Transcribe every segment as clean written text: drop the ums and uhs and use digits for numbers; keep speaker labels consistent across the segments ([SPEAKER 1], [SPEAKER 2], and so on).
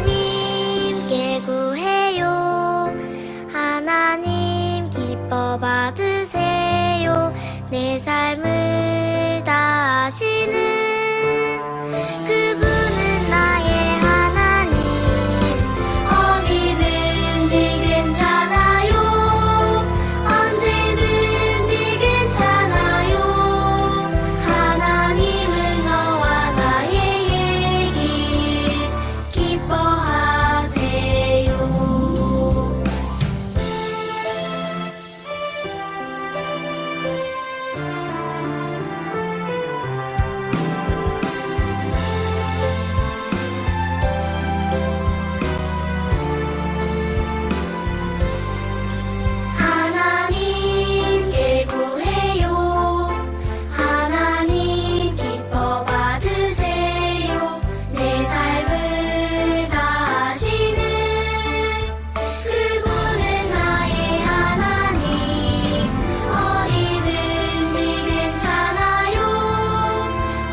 [SPEAKER 1] 하나님께 구해요. 하나님 기뻐 받으세요. 내 삶을 다 아시는 그분은 나의 하나님. 어디든지 괜찮아요. 언제든지 괜찮아요. 하나님은 너와 나의 얘기 기뻐하세요. 하나님께 구해요. 하나님 기뻐 받으세요. 내 삶을 다 아시는 그분은 나의 하나님. 어디든지 괜찮아요.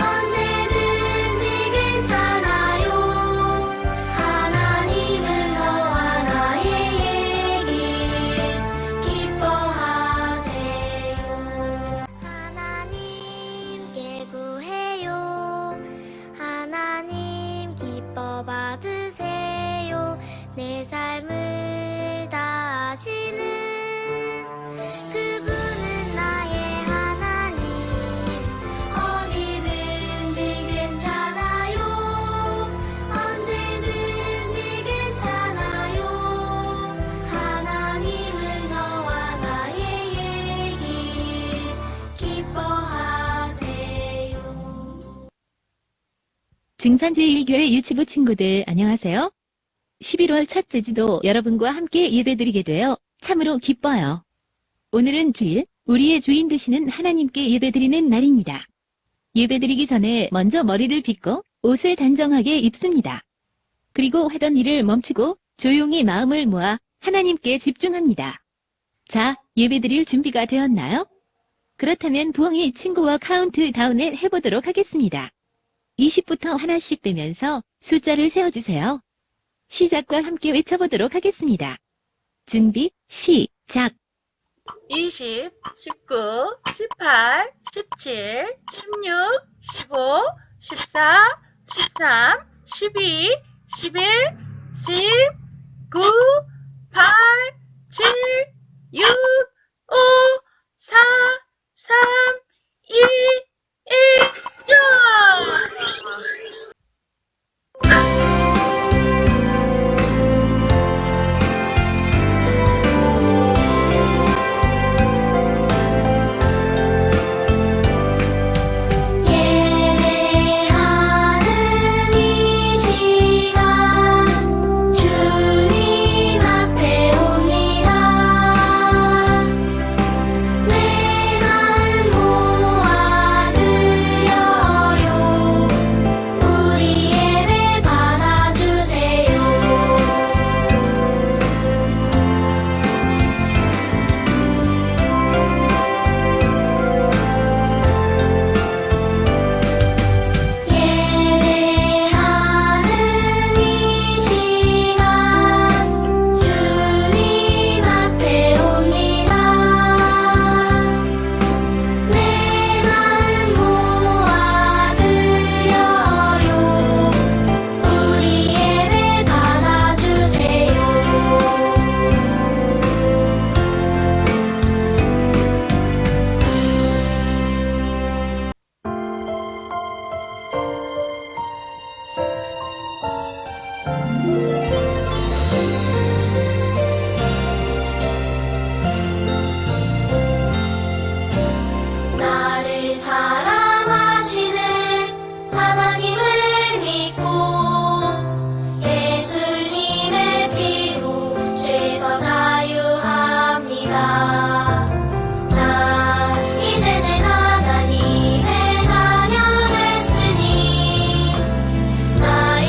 [SPEAKER 1] 언제든지 괜찮아요. 하나님은 너와 나의 얘기 기뻐하세요. 하나님께 구해요. 하나님 기뻐 받으세요. 내 삶을 다 아시는 그분은 나의 하나님. 어디든지 괜찮아요. 언제든지 괜찮아요. 하나님은 너와 나의 얘기 기뻐하세요.
[SPEAKER 2] 증산제일교회 유치부 친구들 안녕하세요. 11월 첫째 주도 여러분과 함께 예배드리게 되어 참으로 기뻐요. 오늘은 주일, 우리의 주인 되시는 하나님께 예배드리는 날입니다. 예배드리기 전에 먼저 머리를 빗고 옷을 단정하게 입습니다. 그리고 하던 일을 멈추고 조용히 마음을 모아 하나님께 집중합니다. 자, 예배드릴 준비가 되었나요? 그렇다면 부엉이 친구와 카운트다운을 해보도록 하겠습니다. 20부터 하나씩 빼면서 숫자를 세어주세요. 시작과 함께 외쳐보도록 하겠습니다. 준비, 시작!
[SPEAKER 3] 20, 19, 18, 17, 16, 15, 14, 13, 12, 11, 10, 9, 8, 7, 6, 5, 4, 3, 2, 1, 야!
[SPEAKER 1] 예배하는 이 시간 주님 앞에 옵니다. 내 마음 모아드려요. 우리 예배 받아주세요. 예배하는 이 시간 주님 앞에 옵니다. 내 마음 모아드려요. 우리 예배 받아주세요. 나를 사랑하시는 하나님을 믿고 예수님의 피로 죄에서 자유합니다. 나 이제는 하나님의 자녀 됐으니 나의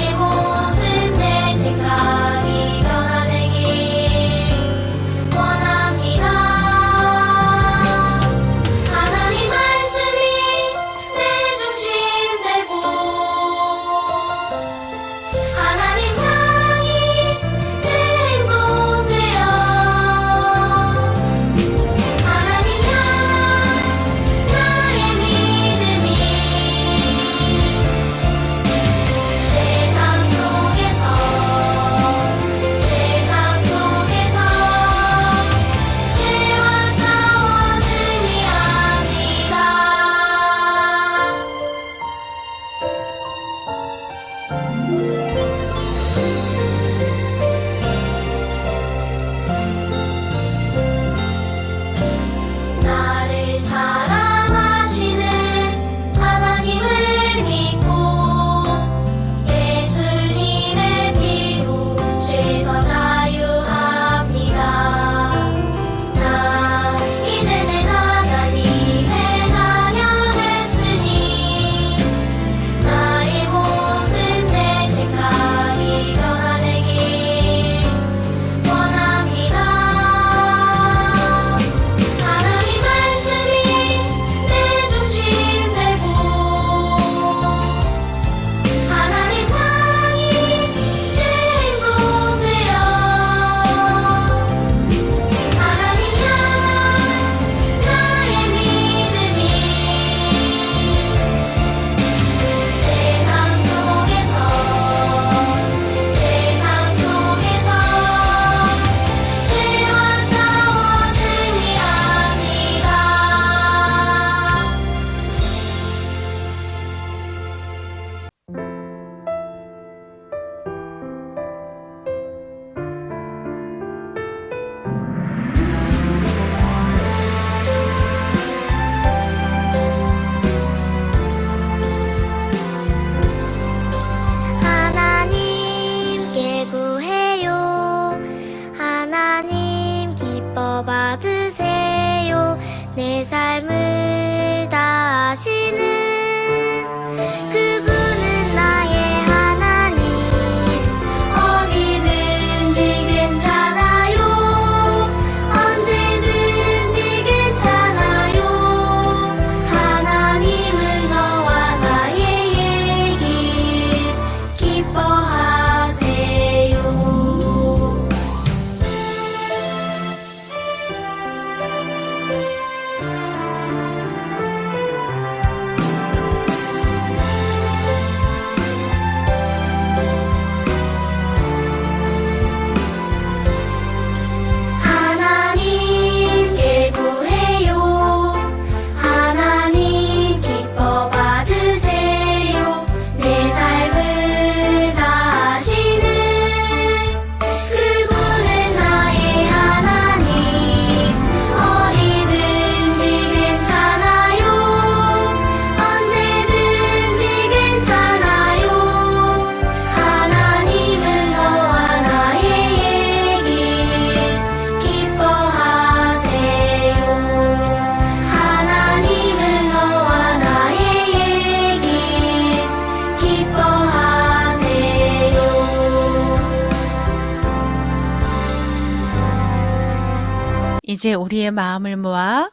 [SPEAKER 3] 이제 우리의 마음을 모아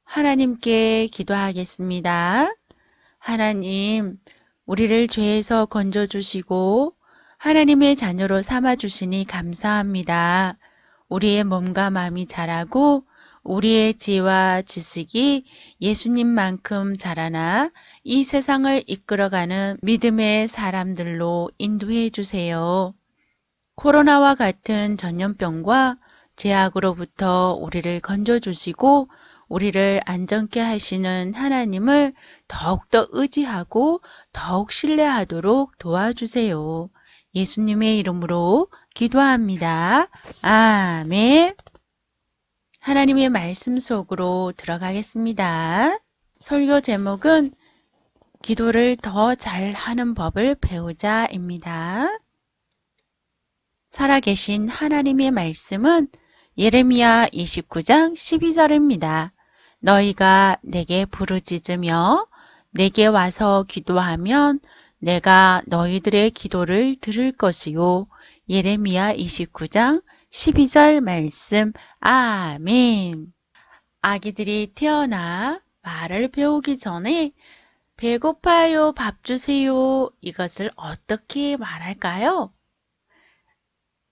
[SPEAKER 3] 하나님께 기도하겠습니다. 하나님, 우리를 죄에서 건져주시고 하나님의 자녀로 삼아주시니 감사합니다. 우리의 몸과 마음이 자라고 우리의 지혜와 지식이 예수님만큼 자라나 이 세상을 이끌어가는 믿음의 사람들로 인도해 주세요. 코로나와 같은 전염병과 제약으로부터 우리를 건져주시고 우리를 안전케 하시는 하나님을 더욱더 의지하고 더욱 신뢰하도록 도와주세요. 예수님의 이름으로 기도합니다. 아멘. 하나님의 말씀 속으로 들어가겠습니다. 설교 제목은 기도를 더 잘하는 법을 배우자입니다. 살아계신 하나님의 말씀은 예레미야 29장 12절입니다. 너희가 내게 부르짖으며 내게 와서 기도하면 내가 너희들의 기도를 들을 것이요. 예레미야 29장 12절 말씀. 아멘. 아기들이 태어나 말을 배우기 전에 배고파요, 밥 주세요. 이것을 어떻게 말할까요?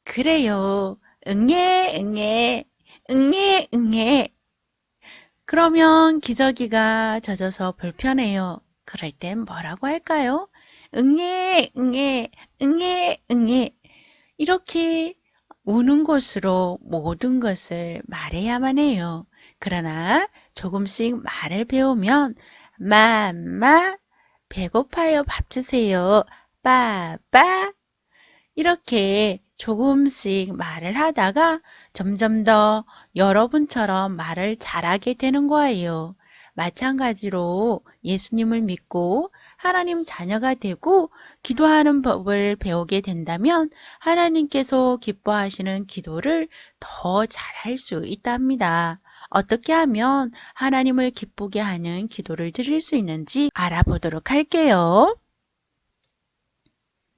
[SPEAKER 3] 그래요. 응애, 응애, 응애, 응애. 그러면 기저귀가 젖어서 불편해요. 그럴 땐 뭐라고 할까요? 응애, 응애, 응애, 응애. 이렇게 우는 곳으로 모든 것을 말해야만 해요. 그러나 조금씩 말을 배우면 맘마, 배고파요, 밥 주세요. 빠빠. 이렇게 조금씩 말을 하다가 점점 더 여러분처럼 말을 잘하게 되는 거예요. 마찬가지로 예수님을 믿고 하나님 자녀가 되고 기도하는 법을 배우게 된다면 하나님께서 기뻐하시는 기도를 더 잘할 수 있답니다. 어떻게 하면 하나님을 기쁘게 하는 기도를 드릴 수 있는지 알아보도록 할게요.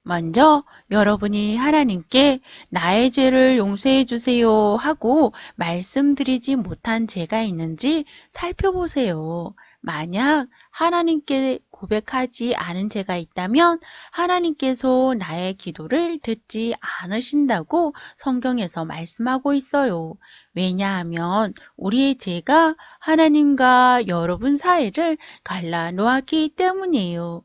[SPEAKER 3] 먼저 여러분이 하나님께 나의 죄를 용서해 주세요 하고 말씀드리지 못한 죄가 있는지 살펴보세요. 만약 하나님께 고백하지 않은 죄가 있다면 하나님께서 나의 기도를 듣지 않으신다고 성경에서 말씀하고 있어요. 왜냐하면 우리의 죄가 하나님과 여러분 사이를 갈라놓았기 때문이에요.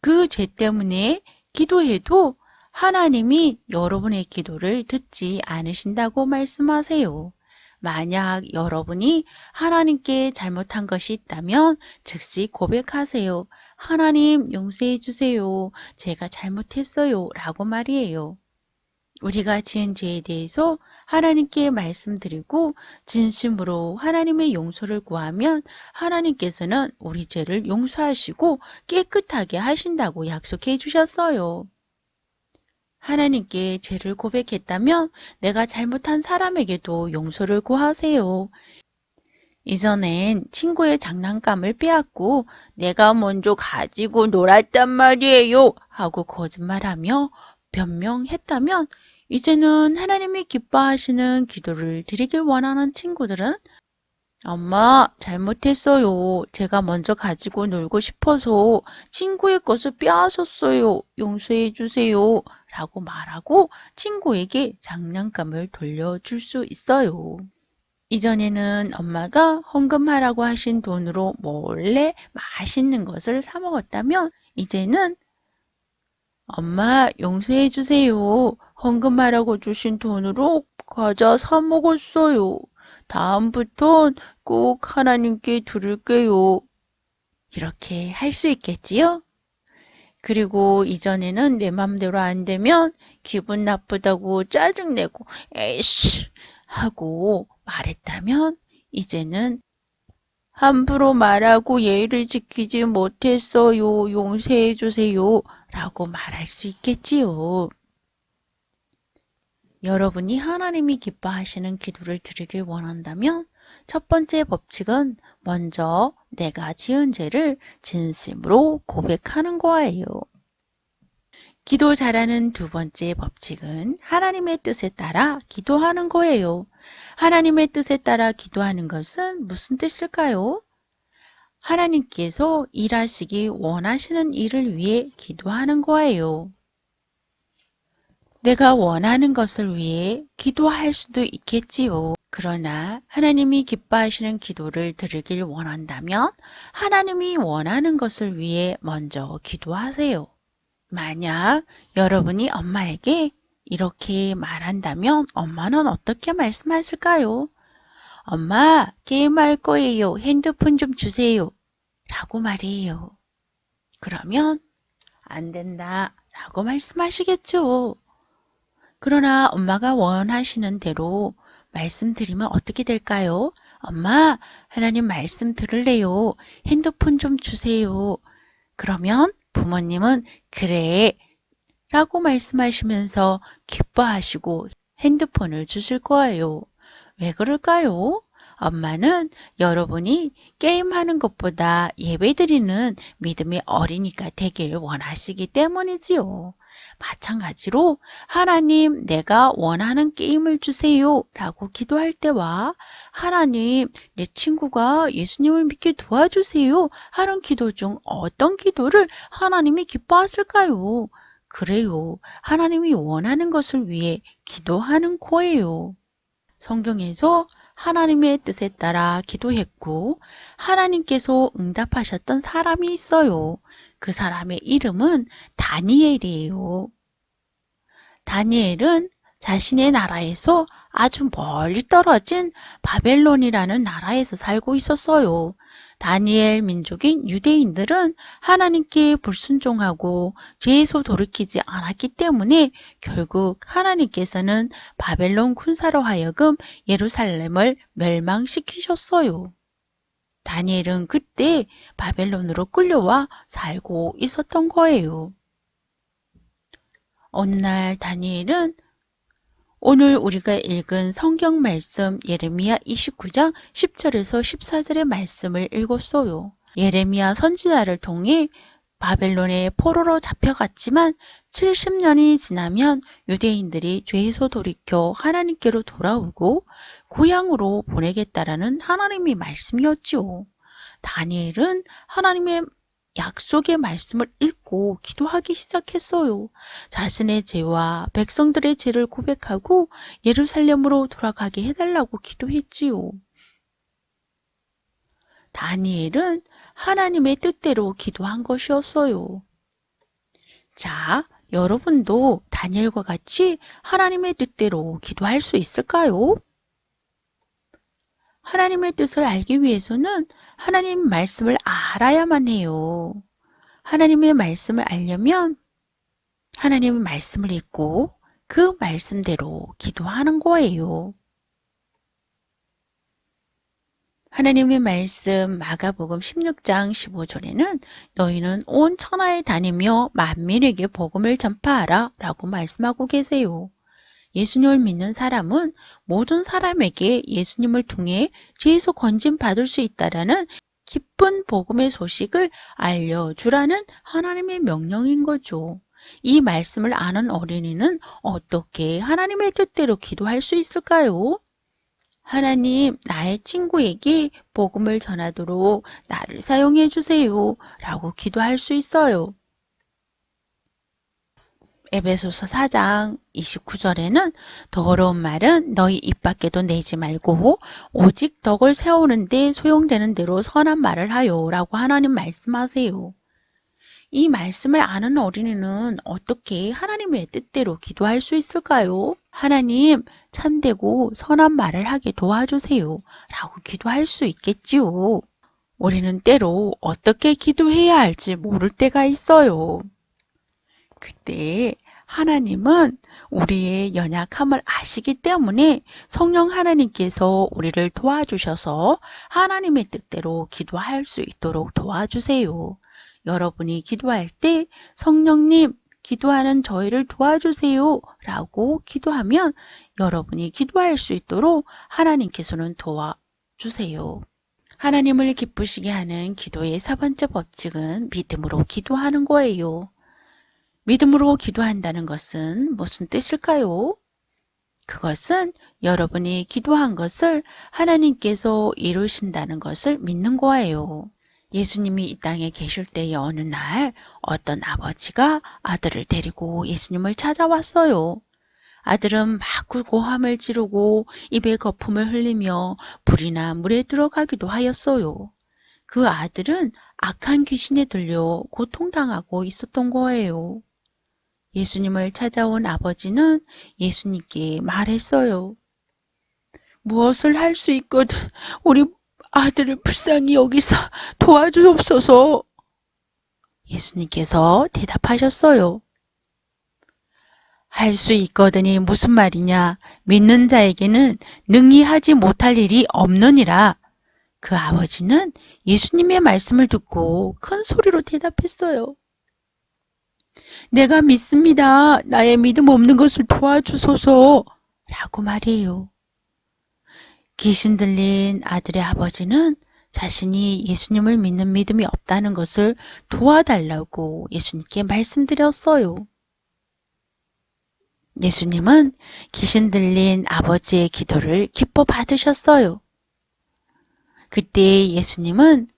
[SPEAKER 3] 그 죄 때문에 기도해도 하나님이 여러분의 기도를 듣지 않으신다고 말씀하세요. 만약 여러분이 하나님께 잘못한 것이 있다면 즉시 고백하세요. 하나님 용서해 주세요. 제가 잘못했어요. 라고 말이에요. 우리가 지은 죄에 대해서 하나님께 말씀드리고 진심으로 하나님의 용서를 구하면 하나님께서는 우리 죄를 용서하시고 깨끗하게 하신다고 약속해 주셨어요. 하나님께 죄를 고백했다면 내가 잘못한 사람에게도 용서를 구하세요. 이전엔 친구의 장난감을 빼앗고 내가 먼저 가지고 놀았단 말이에요 하고 거짓말하며 변명했다면 이제는 하나님이 기뻐하시는 기도를 드리길 원하는 친구들은 엄마, 잘못했어요. 제가 먼저 가지고 놀고 싶어서 친구의 것을 빼앗았어요. 용서해 주세요. 라고 말하고 친구에게 장난감을 돌려줄 수 있어요. 이전에는 엄마가 헌금하라고 하신 돈으로 몰래 맛있는 것을 사 먹었다면 이제는 엄마 용서해 주세요. 헌금하라고 주신 돈으로 과자 사 먹었어요. 다음부턴 꼭 하나님께 드릴게요. 이렇게 할 수 있겠지요? 그리고 이전에는 내 맘대로 안 되면 기분 나쁘다고 짜증내고 에이씨 하고 말했다면 이제는 함부로 말하고 예의를 지키지 못했어요. 용서해 주세요. 라고 말할 수 있겠지요. 여러분이 하나님이 기뻐하시는 기도를 드리길 원한다면 첫 번째 법칙은 먼저 내가 지은 죄를 진심으로 고백하는 거예요. 기도 잘하는 두 번째 법칙은 하나님의 뜻에 따라 기도하는 거예요. 하나님의 뜻에 따라 기도하는 것은 무슨 뜻일까요? 하나님께서 일하시기 원하시는 일을 위해 기도하는 거예요. 내가 원하는 것을 위해 기도할 수도 있겠지요. 그러나 하나님이 기뻐하시는 기도를 드리길 원한다면 하나님이 원하는 것을 위해 먼저 기도하세요. 만약 여러분이 엄마에게 이렇게 말한다면 엄마는 어떻게 말씀하실까요? 엄마, 게임할 거예요. 핸드폰 좀 주세요. 라고 말해요. 그러면 안 된다 라고 말씀하시겠죠. 그러나 엄마가 원하시는 대로 말씀드리면 어떻게 될까요? 엄마, 하나님 말씀 들을래요. 핸드폰 좀 주세요. 그러면 부모님은 그래 라고 말씀하시면서 기뻐하시고 핸드폰을 주실 거예요. 왜 그럴까요? 엄마는 여러분이 게임하는 것보다 예배드리는 믿음의 어린이가 되길 원하시기 때문이지요. 마찬가지로 하나님 내가 원하는 게임을 주세요 라고 기도할 때와 하나님 내 친구가 예수님을 믿게 도와주세요 하는 기도 중 어떤 기도를 하나님이 기뻐하실까요? 그래요. 하나님이 원하는 것을 위해 기도하는 거예요. 성경에서 하나님의 뜻에 따라 기도했고 하나님께서 응답하셨던 사람이 있어요. 그 사람의 이름은 다니엘이에요. 다니엘은 자신의 나라에서 아주 멀리 떨어진 바벨론이라는 나라에서 살고 있었어요. 다니엘 민족인 유대인들은 하나님께 불순종하고 죄에서 돌이키지 않았기 때문에 결국 하나님께서는 바벨론 군사로 하여금 예루살렘을 멸망시키셨어요. 다니엘은 그때 바벨론으로 끌려와 살고 있었던 거예요. 어느 날 다니엘은 오늘 우리가 읽은 성경 말씀 예레미야 29장 10절에서 14절의 말씀을 읽었어요. 예레미야 선지자를 통해 바벨론의 포로로 잡혀갔지만 70년이 지나면 유대인들이 죄에서 돌이켜 하나님께로 돌아오고 고향으로 보내겠다라는 하나님의 말씀이었지요. 다니엘은 하나님의 약속의 말씀을 읽고 기도하기 시작했어요. 자신의 죄와 백성들의 죄를 고백하고 예루살렘으로 돌아가게 해달라고 기도했지요. 다니엘은 하나님의 뜻대로 기도한 것이었어요. 자, 여러분도 다니엘과 같이 하나님의 뜻대로 기도할 수 있을까요? 하나님의 뜻을 알기 위해서는 하나님 말씀을 알아야만 해요. 하나님의 말씀을 알려면 하나님의 말씀을 읽고 그 말씀대로 기도하는 거예요. 하나님의 말씀 마가복음 16장 15절에는 너희는 온 천하에 다니며 만민에게 복음을 전파하라 라고 말씀하고 계세요. 예수님을 믿는 사람은 모든 사람에게 예수님을 통해 죄에서 건짐 받을 수 있다라는 기쁜 복음의 소식을 알려주라는 하나님의 명령인 거죠. 이 말씀을 아는 어린이는 어떻게 하나님의 뜻대로 기도할 수 있을까요? 하나님, 나의 친구에게 복음을 전하도록 나를 사용해 주세요 라고 기도할 수 있어요. 에베소서 4장 29절에는 더러운 말은 너희 입 밖에도 내지 말고 오직 덕을 세우는 데 소용되는 대로 선한 말을 하여 라고 하나님 말씀하세요. 이 말씀을 아는 어린이는 어떻게 하나님의 뜻대로 기도할 수 있을까요? 하나님, 참되고 선한 말을 하게 도와주세요 라고 기도할 수 있겠지요. 우리는 때로 어떻게 기도해야 할지 모를 때가 있어요. 그때 하나님은 우리의 연약함을 아시기 때문에 성령 하나님께서 우리를 도와주셔서 하나님의 뜻대로 기도할 수 있도록 도와주세요. 여러분이 기도할 때 성령님, 기도하는 저희를 도와주세요 라고 기도하면 여러분이 기도할 수 있도록 하나님께서는 도와주세요. 하나님을 기쁘시게 하는 기도의 4번째 법칙은 믿음으로 기도하는 거예요. 믿음으로 기도한다는 것은 무슨 뜻일까요? 그것은 여러분이 기도한 것을 하나님께서 이루신다는 것을 믿는 거예요. 예수님이 이 땅에 계실 때의 어느 날 어떤 아버지가 아들을 데리고 예수님을 찾아왔어요. 아들은 막 고함을 지르고 입에 거품을 흘리며 불이나 물에 들어가기도 하였어요. 그 아들은 악한 귀신에 들려 고통당하고 있었던 거예요. 예수님을 찾아온 아버지는 예수님께 말했어요. 무엇을 할 수 있거든 우리 아들을 불쌍히 여기서 도와주옵소서. 예수님께서 대답하셨어요. 할 수 있거든이 무슨 말이냐? 믿는 자에게는 능히 하지 못할 일이 없느니라. 그 아버지는 예수님의 말씀을 듣고 큰 소리로 대답했어요. 내가 믿습니다. 나의 믿음 없는 것을 도와주소서. 라고 말해요. 귀신 들린 아들의 아버지는 자신이 예수님을 믿는 믿음이 없다는 것을 도와달라고 예수님께 말씀드렸어요. 예수님은 귀신 들린 아버지의 기도를 기뻐 받으셨어요. 그때 예수님은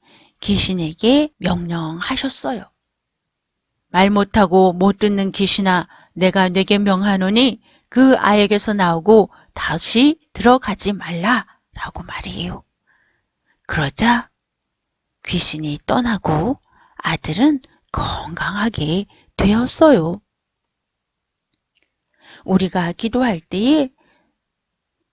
[SPEAKER 3] 귀신에게 명령하셨어요. 말 못하고 못 듣는 귀신아, 내가 네게 명하노니 그 아이에게서 나오고 다시 들어가지 말라 라고 말해요. 그러자 귀신이 떠나고 아들은 건강하게 되었어요. 우리가 기도할 때에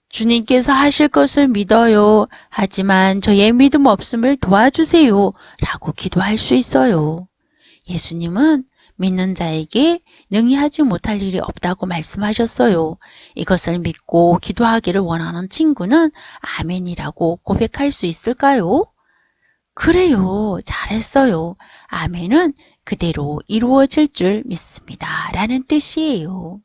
[SPEAKER 3] 주님께서 하실 것을 믿어요. 하지만 저의 믿음 없음을 도와주세요. 라고 기도할 수 있어요. 예수님은 믿는 자에게 능히 하지 못할 일이 없다고 말씀하셨어요. 이것을 믿고 기도하기를 원하는 친구는 아멘이라고 고백할 수 있을까요? 그래요. 잘했어요. 아멘은 그대로 이루어질 줄 믿습니다. 라는 뜻이에요.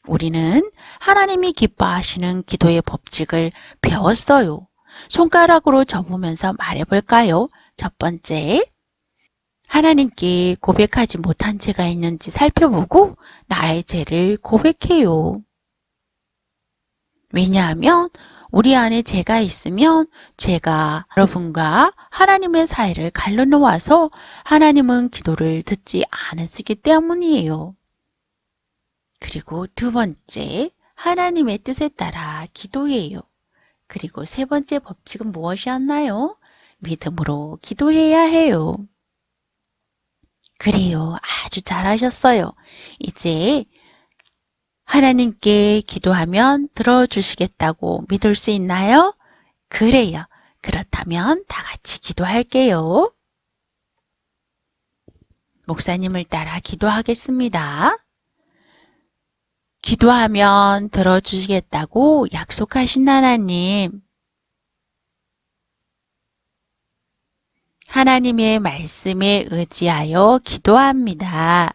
[SPEAKER 3] 우리는 하나님이 기뻐하시는 기도의 법칙을 배웠어요. 손가락으로 접으면서 말해볼까요? 첫 번째, 하나님께 고백하지 못한 죄가 있는지 살펴보고 나의 죄를 고백해요. 왜냐하면 우리 안에 죄가 있으면 죄가 여러분과 하나님의 사이를 갈라놓아서 하나님은 기도를 듣지 않으시기 때문이에요. 그리고 두 번째, 하나님의 뜻에 따라 기도해요. 그리고 세 번째 법칙은 무엇이었나요? 믿음으로 기도해야 해요. 그래요. 아주 잘하셨어요. 이제 하나님께 기도하면 들어주시겠다고 믿을 수 있나요? 그래요. 그렇다면 다 같이 기도할게요. 목사님을 따라 기도하겠습니다. 기도하면 들어주시겠다고 약속하신 하나님, 하나님의 말씀에 의지하여 기도합니다.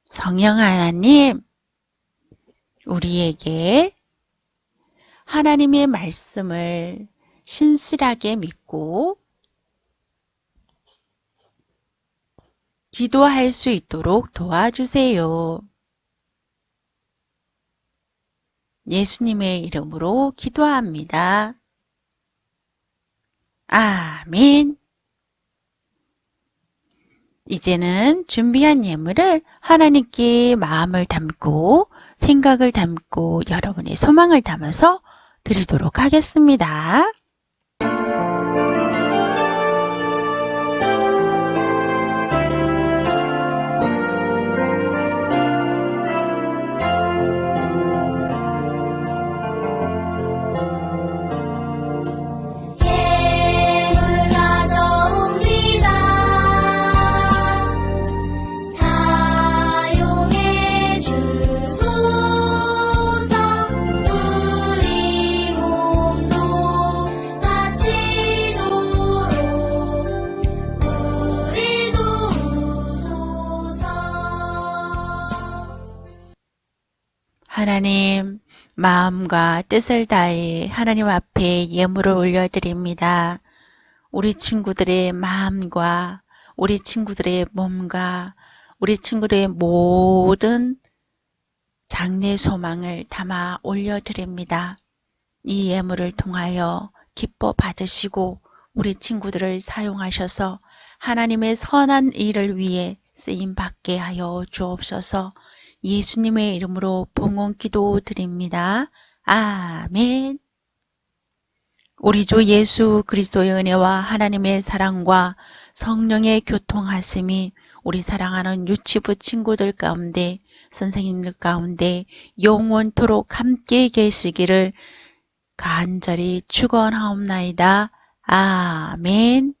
[SPEAKER 3] 성령 하나님, 우리에게 하나님의 말씀을 신실하게 믿고 기도할 수 있도록 도와주세요. 예수님의 이름으로 기도합니다. 아멘. 이제는 준비한 예물을 하나님께 마음을 담고 생각을 담고 여러분의 소망을 담아서 드리도록 하겠습니다.
[SPEAKER 1] 예물 가져옵니다. 사용해 주소서. 우리 몸도 바치도록 우리도 우소서.
[SPEAKER 3] 하나님, 마음과 뜻을 다해 하나님 앞에 예물을 올려드립니다. 우리 친구들의 마음과 우리 친구들의 몸과 우리 친구들의 모든 장래 소망을 담아 올려드립니다. 이 예물을 통하여 기뻐 받으시고 우리 친구들을 사용하셔서 하나님의 선한 일을 위해 쓰임받게 하여 주옵소서. 예수님의 이름으로 봉헌 기도드립니다. 아멘. 우리 주 예수 그리스도의 은혜와 하나님의 사랑과 성령의 교통하심이 우리 사랑하는 유치부 친구들 가운데, 선생님들 가운데 영원토록 함께 계시기를 간절히 축원하옵나이다. 아멘.